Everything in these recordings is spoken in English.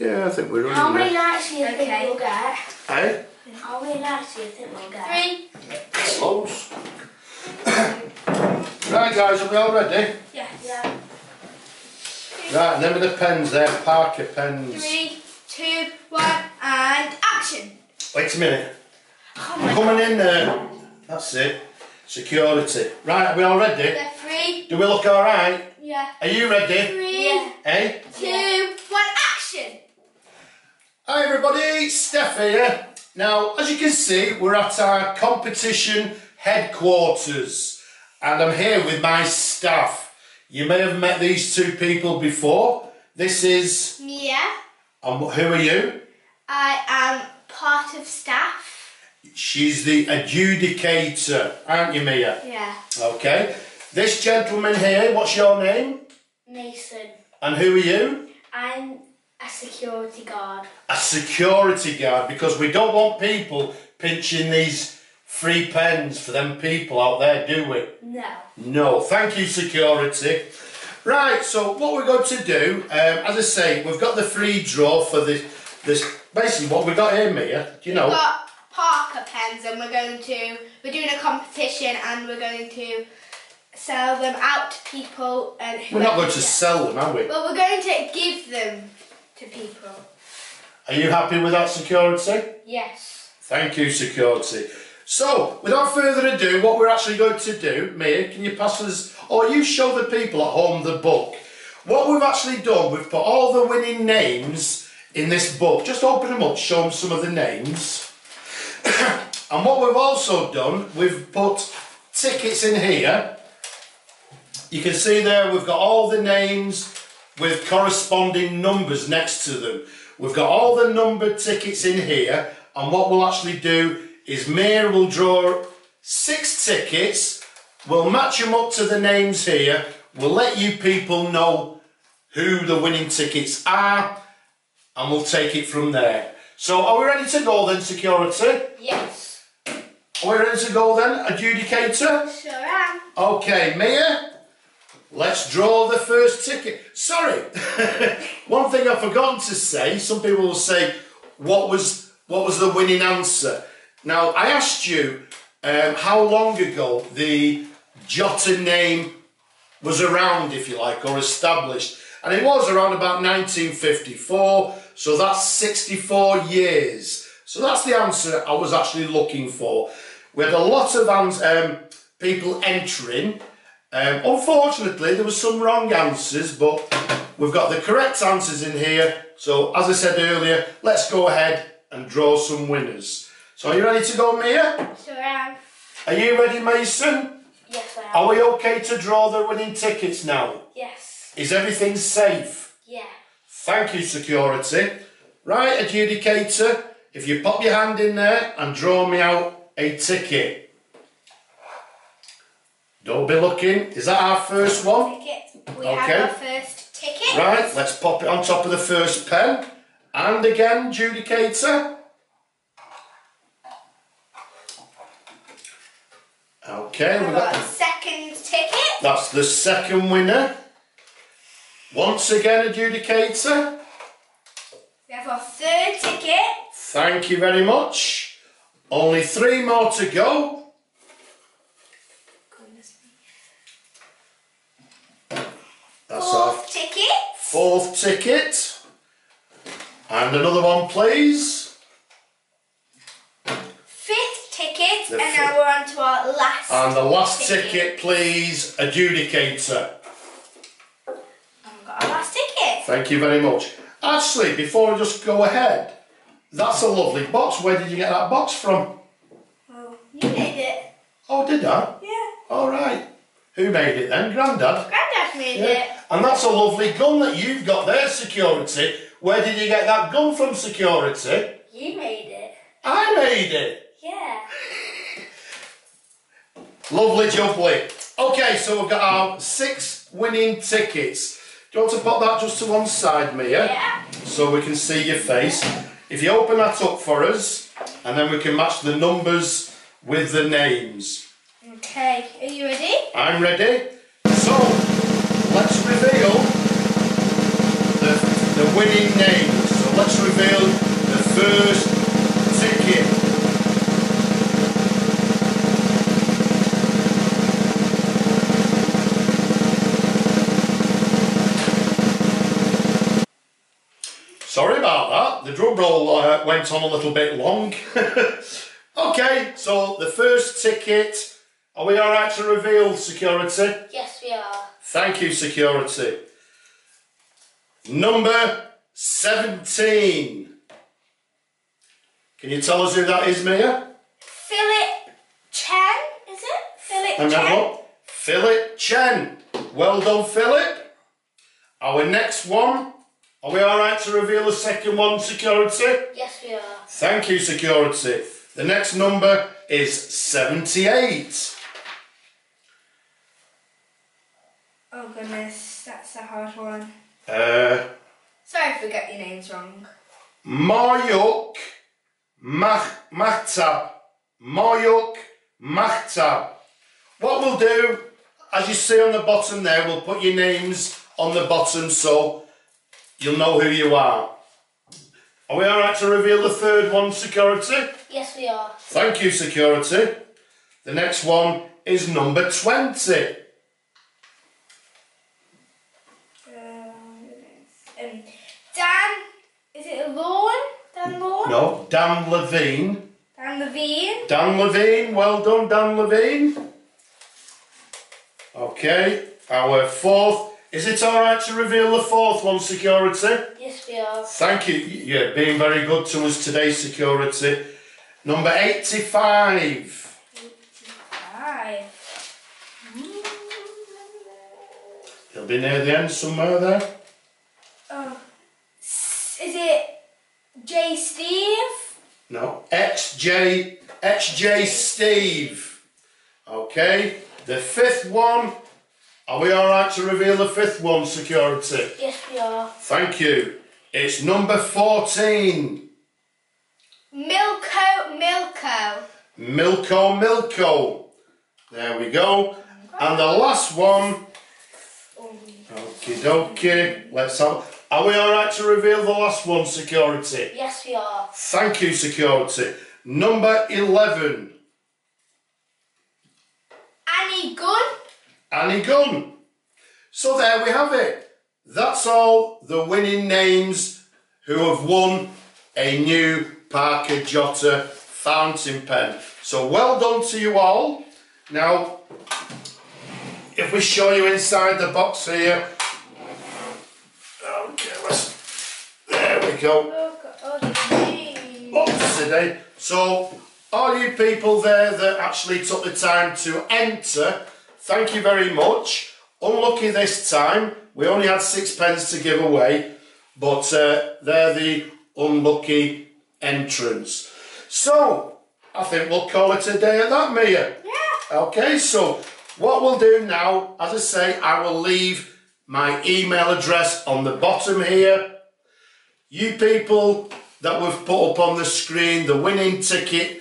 Yeah, I think we're running. How many nights do you think we'll get? Hey? How many nights do you think we'll get? 3. Close. Right, guys, are we all ready? Yes. Yeah. Right, and then with the pens there, Parker pens. 3, 2, 1, and action. Wait a minute. Oh my Coming in there. That's it. Security. Right, are we all ready? God. 3. Do we look all right? Yeah. Are you ready? 3, Yeah. Hey? 2, 1, action. Hi everybody, Steph here. Now, as you can see, we're at our competition headquarters and I'm here with my staff. You may have met these two people before. This is... Mia. And who are you? I am part of staff. She's the adjudicator, aren't you, Mia? Yeah. Okay. This gentleman here, what's your name? Mason. And who are you? I'm a security guard. A security guard, because we don't want people pinching these free pens for them people out there, do we? No. No. Thank you, security. Right, so what we're going to do, as I say, we've got the free draw for this basically what we've got here, Mia, do you know? We've got Parker pens and we're doing a competition and we're going to sell them out to people. We're not going to sell them, are we? Well, we're going to give them to people. Are you happy with that, security? Yes. Thank you, security. So, without further ado, what we're actually going to do, Mia, can you pass us, or you show the people at home the book. What we've actually done, we've put all the winning names in this book. Just open them up, show them some of the names. And what we've also done, we've put tickets in here. You can see there we've got all the names with corresponding numbers next to them. We've got all the numbered tickets in here, and what we'll actually do is Mia will draw 6 tickets, we'll match them up to the names here, we'll let you people know who the winning tickets are, and we'll take it from there. So are we ready to go then, security? Yes. Are we ready to go then, adjudicator? Sure am. Okay, Mia, let's draw the first ticket. Sorry, one thing I've forgotten to say, some people will say, what was the winning answer? Now, I asked you how long ago the Jotter name was around, if you like, or established. And it was around about 1954, so that's 64 years. So that's the answer I was actually looking for. We had a lot of people entering. Unfortunately, there were some wrong answers, but we've got the correct answers in here. So, as I said earlier, let's go ahead and draw some winners. So, are you ready to go, Mia? Sure am. Are you ready, Mason? Yes, I am. Are we okay to draw the winning tickets now? Yes. Is everything safe? Yeah. Thank you, security. Right, adjudicator, if you pop your hand in there and draw me out a ticket. Don't be looking. Is that our first one? Ticket. We Okay. have our first ticket. Right, let's pop it on top of the first pen. And again, adjudicator. Okay, We've we've got got... a second ticket. That's the second winner. Once again, adjudicator. We have our third ticket. Thank you very much. Only 3 more to go. Goodness me. That's our Fourth ticket. 4th ticket. And another one, please. Fifth ticket. The And now we're on to our last And the last ticket, please, adjudicator. And we've got our last ticket. Thank you very much. Actually, before I just go ahead, that's a lovely box. Where did you get that box from? Oh, you made it. Oh, did I? Yeah. All right. Who made it then? Grandad? Granddad made it. Yeah. And that's a lovely gun that you've got there, security. Where did you get that gun from, security? You made it. I made it. Yeah. Lovely jubbly. Okay, so we've got our 6 winning tickets. Do you want to pop that just to one side, Mia? Yeah. So we can see your face. If you open that up for us, and then we can match the numbers with the names. Okay, are you ready? I'm ready. So, let's reveal the winning names. So let's reveal the first ticket. Sorry about that, the drum roll went on a little bit long. Okay, so the first ticket, are we alright to reveal, security? Yes, we are. Thank you, security. Number 17. Can you tell us who that is, Mia? Philip Chen, is it? Philip And that Chen. one? Philip Chen. Well done, Philip. Our next one. Are we alright to reveal the second one, security? Yes, we are. Thank you, security. The next number is 78. Oh goodness, that's a hard one. Sorry if we get your names wrong. Mayuk Mahtab. Mayuk Mahtab. What we'll do, as you see on the bottom there, we'll put your names on the bottom so you'll know who you are. Are we alright to reveal the third one, security? Yes, we are. Thank you, security. The next one is number 20. Dan, is it Lawn? Dan Lawn? No, Dan Levine. Dan Levine. Dan Levine, well done, Dan Levine. Okay, our fourth. Is it alright to reveal the fourth one, security? Yes, we are. Thank you. You're being very good to us today, security. Number 85. 85. He'll be near the end somewhere there. Oh. Is it J. Steve? No, XJ Steve. Okay, the fifth one. Are we alright to reveal the fifth one, security? Yes, we are. Thank you. It's number 14. Milko. There we go. And the last one. Okie dokie. Let's have. Are we alright to reveal the last one, security? Yes, we are. Thank you, security. Number 11. Annie Gunn. So there we have it. That's all the winning names who have won a new Parker Jotter fountain pen. So well done to you all. Now, if we show you inside the box here. Okay, there we go. Lots today. So, all you people there that actually took the time to enter, thank you very much. Unlucky this time, we only had 6 pens to give away, but they're the unlucky entrants. So, I think we'll call it a day at that, Mia. Yeah. Okay, so what we'll do now, as I say, I will leave my email address on the bottom here. You people that we've put up on the screen, the winning tickets,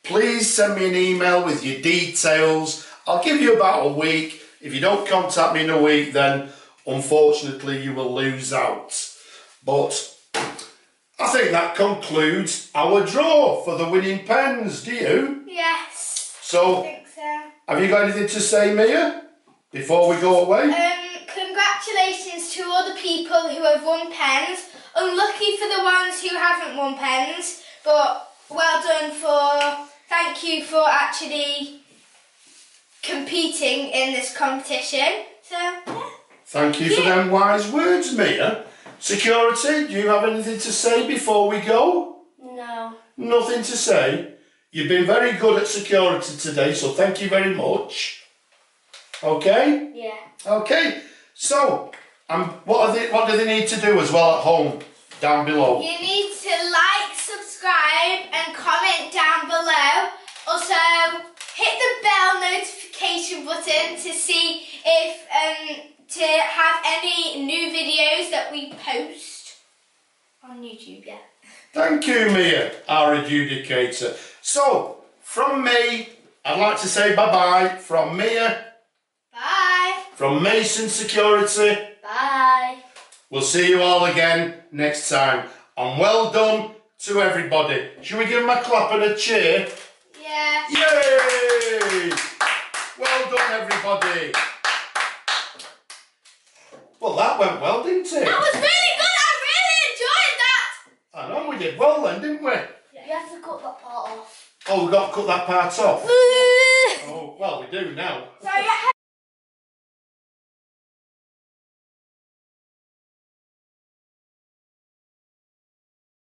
please send me an email with your details. I'll give you about a week. If you don't contact me in a week, then unfortunately you will lose out. But I think that concludes our draw for the winning pens. Do you? Yes. So, I think so. Have you got anything to say, Mia, before we go away? Congratulations to all the people who have won pens. Unlucky for the ones who haven't won pens, but well done thank you for actually competing in this competition. So, yeah. Thank you for them wise words, Mia. Security, do you have anything to say before we go? No. Nothing to say? You've been very good at security today, so thank you very much. Okay? Yeah. Okay. So, what do they need to do as well at home, down below? You need to like, subscribe and comment down below. Also, hit the bell notification button to see if to have any new videos that we post on YouTube. Yeah. Thank you, Mia, our adjudicator. So, from me, I'd like to say bye-bye. From Mia. Bye. From Mason Security. Bye. We'll see you all again next time. And well done to everybody. Should we give them a clap and a cheer? Yeah. Yay! Well done, everybody. Well, that went well, didn't it? That was really good. I really enjoyed that. I know we did well then, didn't we? You have to cut that part off. Oh, we've got to cut that part off. Oh, well, we do now. So yeah.